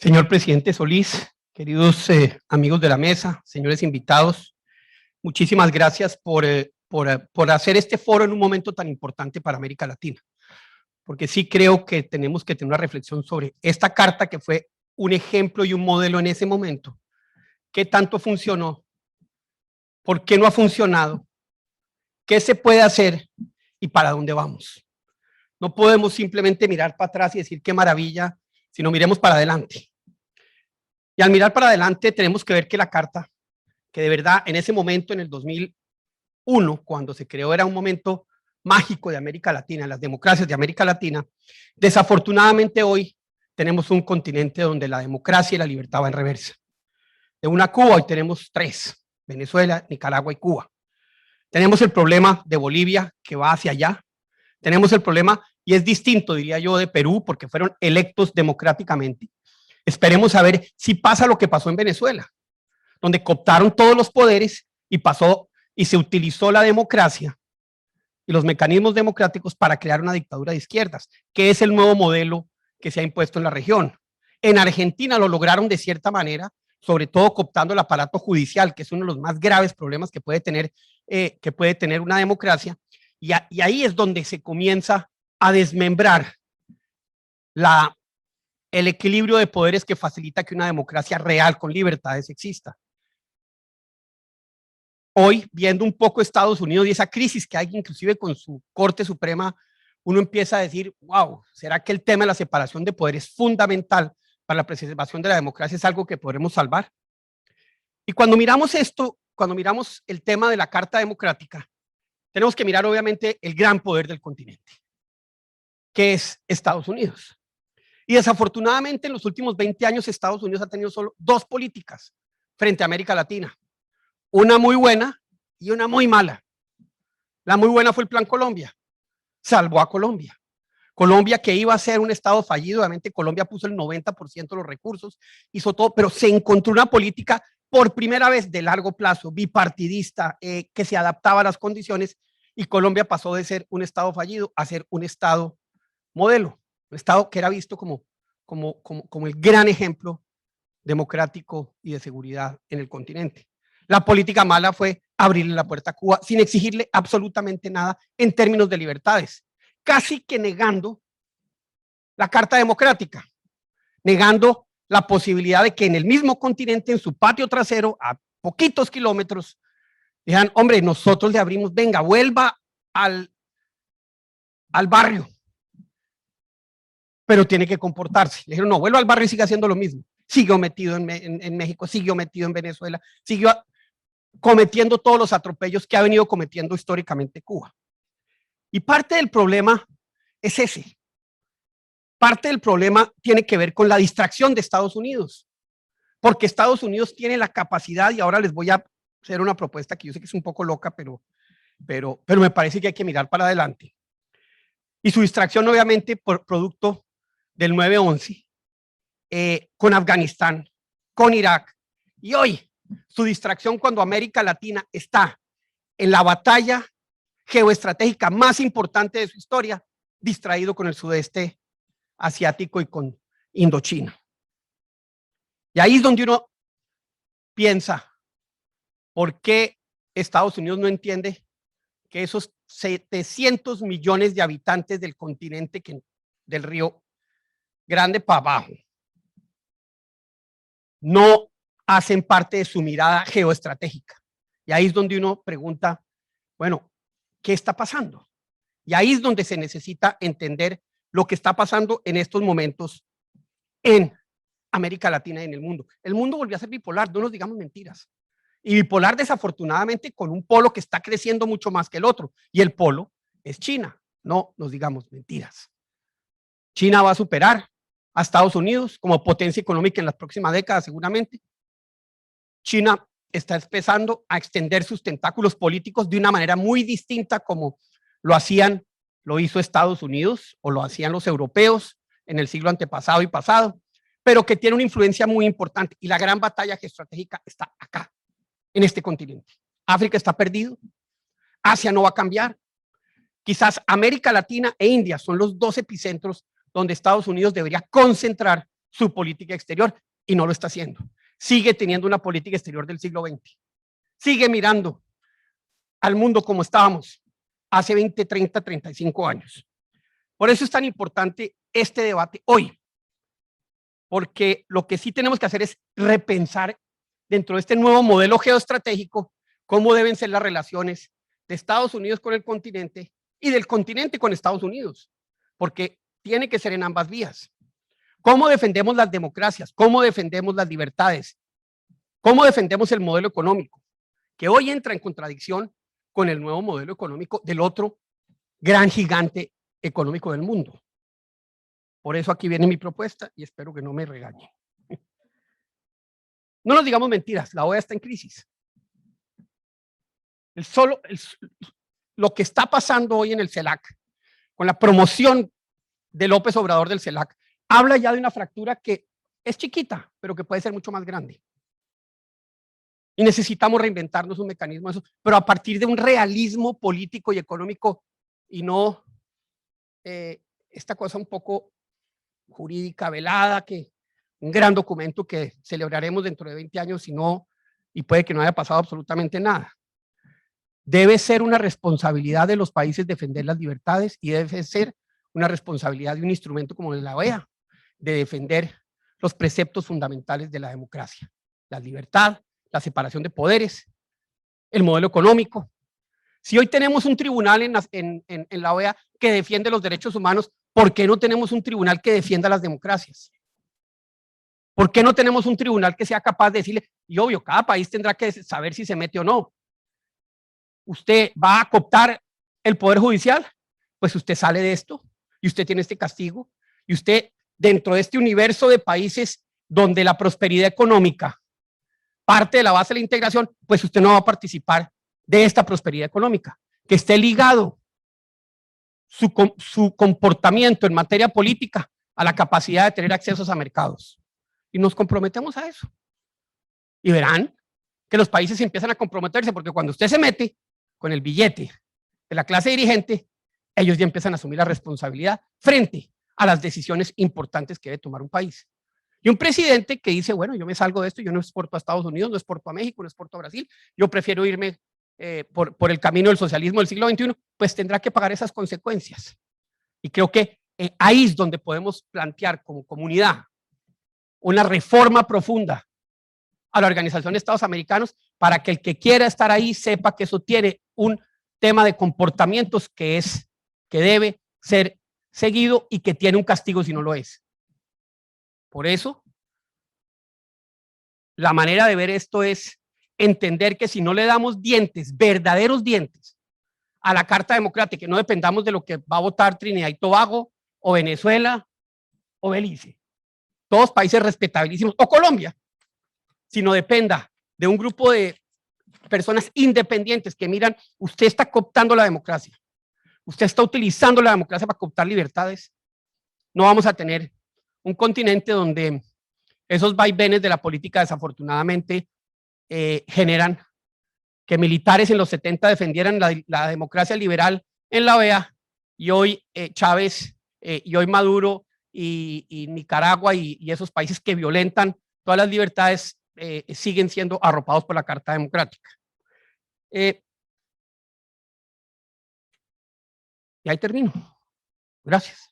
Señor presidente Solís, queridos amigos de la mesa, señores invitados, muchísimas gracias por hacer este foro en un momento tan importante para América Latina, porque sí creo que tenemos que tener una reflexión sobre esta carta que fue un ejemplo y un modelo en ese momento. ¿Qué tanto funcionó? ¿Por qué no ha funcionado? ¿Qué se puede hacer? ¿Y para dónde vamos? No podemos simplemente mirar para atrás y decir qué maravilla, sino miremos para adelante. Y al mirar para adelante tenemos que ver que la carta, que de verdad en ese momento, en el 2001, cuando se creó, era un momento mágico de América Latina, las democracias de América Latina, desafortunadamente hoy tenemos un continente donde la democracia y la libertad va en reversa. De una Cuba hoy tenemos tres: Venezuela, Nicaragua y Cuba. Tenemos el problema de Bolivia, que va hacia allá. Tenemos el problema, y es distinto, diría yo, de Perú, porque fueron electos democráticamente. Esperemos a ver si pasa lo que pasó en Venezuela, donde cooptaron todos los poderes y pasó y se utilizó la democracia y los mecanismos democráticos para crear una dictadura de izquierdas, que es el nuevo modelo que se ha impuesto en la región. En Argentina lo lograron de cierta manera, sobre todo cooptando el aparato judicial, que es uno de los más graves problemas que puede tener una democracia, y ahí es donde se comienza a desmembrar el equilibrio de poderes que facilita que una democracia real con libertades exista. Hoy, viendo un poco Estados Unidos y esa crisis que hay inclusive con su Corte Suprema, uno empieza a decir, wow, ¿será que el tema de la separación de poderes es fundamental para la preservación de la democracia? ¿Es algo que podremos salvar? Y cuando miramos esto, cuando miramos el tema de la Carta Democrática, tenemos que mirar obviamente el gran poder del continente, que es Estados Unidos. Y desafortunadamente en los últimos 20 años Estados Unidos ha tenido solo dos políticas frente a América Latina, una muy buena y una muy mala. La muy buena fue el Plan Colombia, salvó a Colombia. Colombia, que iba a ser un estado fallido, obviamente Colombia puso el 90% de los recursos, hizo todo, pero se encontró una política por primera vez de largo plazo, bipartidista, que se adaptaba a las condiciones, y Colombia pasó de ser un estado fallido a ser un estado modelo, un estado que era visto como el gran ejemplo democrático y de seguridad en el continente. La política mala fue abrirle la puerta a Cuba sin exigirle absolutamente nada en términos de libertades, casi que negando la Carta Democrática, negando la posibilidad de que en el mismo continente, en su patio trasero, a poquitos kilómetros, dijeran, hombre, nosotros le abrimos, venga, vuelva al barrio, pero tiene que comportarse. Le dijeron, no, vuelva al barrio y siga haciendo lo mismo. Siguió metido en México, siguió metido en Venezuela, siguió cometiendo todos los atropellos que ha venido cometiendo históricamente Cuba. Y parte del problema es ese. Parte del problema tiene que ver con la distracción de Estados Unidos, porque Estados Unidos tiene la capacidad, y ahora les voy a hacer una propuesta que yo sé que es un poco loca, pero me parece que hay que mirar para adelante. Y su distracción obviamente por producto del 9/11, con Afganistán, con Irak, y hoy su distracción cuando América Latina está en la batalla geoestratégica más importante de su historia, distraído con el sudeste asiático y con Indochina. Y ahí es donde uno piensa, ¿por qué Estados Unidos no entiende que esos 700 millones de habitantes del continente, del Río Grande para abajo, no hacen parte de su mirada geoestratégica? Y ahí es donde uno pregunta, bueno, ¿qué está pasando? Y ahí es donde se necesita entender lo que está pasando en estos momentos en América Latina y en el mundo. El mundo volvió a ser bipolar, no nos digamos mentiras. Y bipolar desafortunadamente con un polo que está creciendo mucho más que el otro. Y el polo es China, no nos digamos mentiras. China va a superar a Estados Unidos como potencia económica en las próximas décadas seguramente. China está empezando a extender sus tentáculos políticos de una manera muy distinta como lo hizo Estados Unidos o lo hacían los europeos en el siglo antepasado y pasado, pero que tiene una influencia muy importante, y la gran batalla geoestratégica está acá, en este continente. África está perdido, Asia no va a cambiar, quizás América Latina e India son los dos epicentros donde Estados Unidos debería concentrar su política exterior y no lo está haciendo. Sigue teniendo una política exterior del siglo XX. Sigue mirando al mundo como estábamos hace 20, 30, 35 años. Por eso es tan importante este debate hoy, porque lo que sí tenemos que hacer es repensar dentro de este nuevo modelo geoestratégico cómo deben ser las relaciones de Estados Unidos con el continente y del continente con Estados Unidos, porque tiene que ser en ambas vías. ¿Cómo defendemos las democracias? ¿Cómo defendemos las libertades? ¿Cómo defendemos el modelo económico? Que hoy entra en contradicción con el nuevo modelo económico del otro gran gigante económico del mundo. Por eso aquí viene mi propuesta y espero que no me regañen. No nos digamos mentiras, la OEA está en crisis. Lo que está pasando hoy en el CELAC, con la promoción de López Obrador del CELAC, habla ya de una fractura que es chiquita, pero que puede ser mucho más grande. Y necesitamos reinventarnos un mecanismo de eso, pero a partir de un realismo político y económico y no esta cosa un poco jurídica velada, que un gran documento que celebraremos dentro de 20 años y puede que no haya pasado absolutamente nada. Debe ser una responsabilidad de los países defender las libertades y debe ser una responsabilidad de un instrumento como la OEA de defender los preceptos fundamentales de la democracia, la libertad, la separación de poderes, el modelo económico. Si hoy tenemos un tribunal en la OEA que defiende los derechos humanos, ¿por qué no tenemos un tribunal que defienda las democracias? ¿Por qué no tenemos un tribunal que sea capaz de decirle, y obvio, cada país tendrá que saber si se mete o no? ¿Usted va a cooptar el poder judicial? Pues usted sale de esto y usted tiene este castigo y usted dentro de este universo de países donde la prosperidad económica parte de la base de la integración, pues usted no va a participar de esta prosperidad económica, que esté ligado su comportamiento en materia política a la capacidad de tener accesos a mercados. Y nos comprometemos a eso. Y verán que los países empiezan a comprometerse, porque cuando usted se mete con el billete de la clase dirigente, ellos ya empiezan a asumir la responsabilidad frente a las decisiones importantes que debe tomar un país. Y un presidente que dice, bueno, yo me salgo de esto, yo no exporto a Estados Unidos, no exporto a México, no exporto a Brasil, yo prefiero irme por el camino del socialismo del siglo XXI, pues tendrá que pagar esas consecuencias. Y creo que ahí es donde podemos plantear como comunidad una reforma profunda a la Organización de Estados Americanos para que el que quiera estar ahí sepa que eso tiene un tema de comportamientos que debe ser seguido y que tiene un castigo si no lo es. Por eso, la manera de ver esto es entender que si no le damos dientes, verdaderos dientes, a la Carta Democrática, que no dependamos de lo que va a votar Trinidad y Tobago, o Venezuela, o Belice, todos países respetabilísimos, o Colombia, sino dependa de un grupo de personas independientes que miran, usted está cooptando la democracia, usted está utilizando la democracia para cooptar libertades, no vamos a tener un continente donde esos vaivenes de la política desafortunadamente generan que militares en los 70 defendieran la democracia liberal en la OEA y hoy Chávez y hoy Maduro y Nicaragua y esos países que violentan todas las libertades siguen siendo arropados por la Carta Democrática. Y ahí termino. Gracias.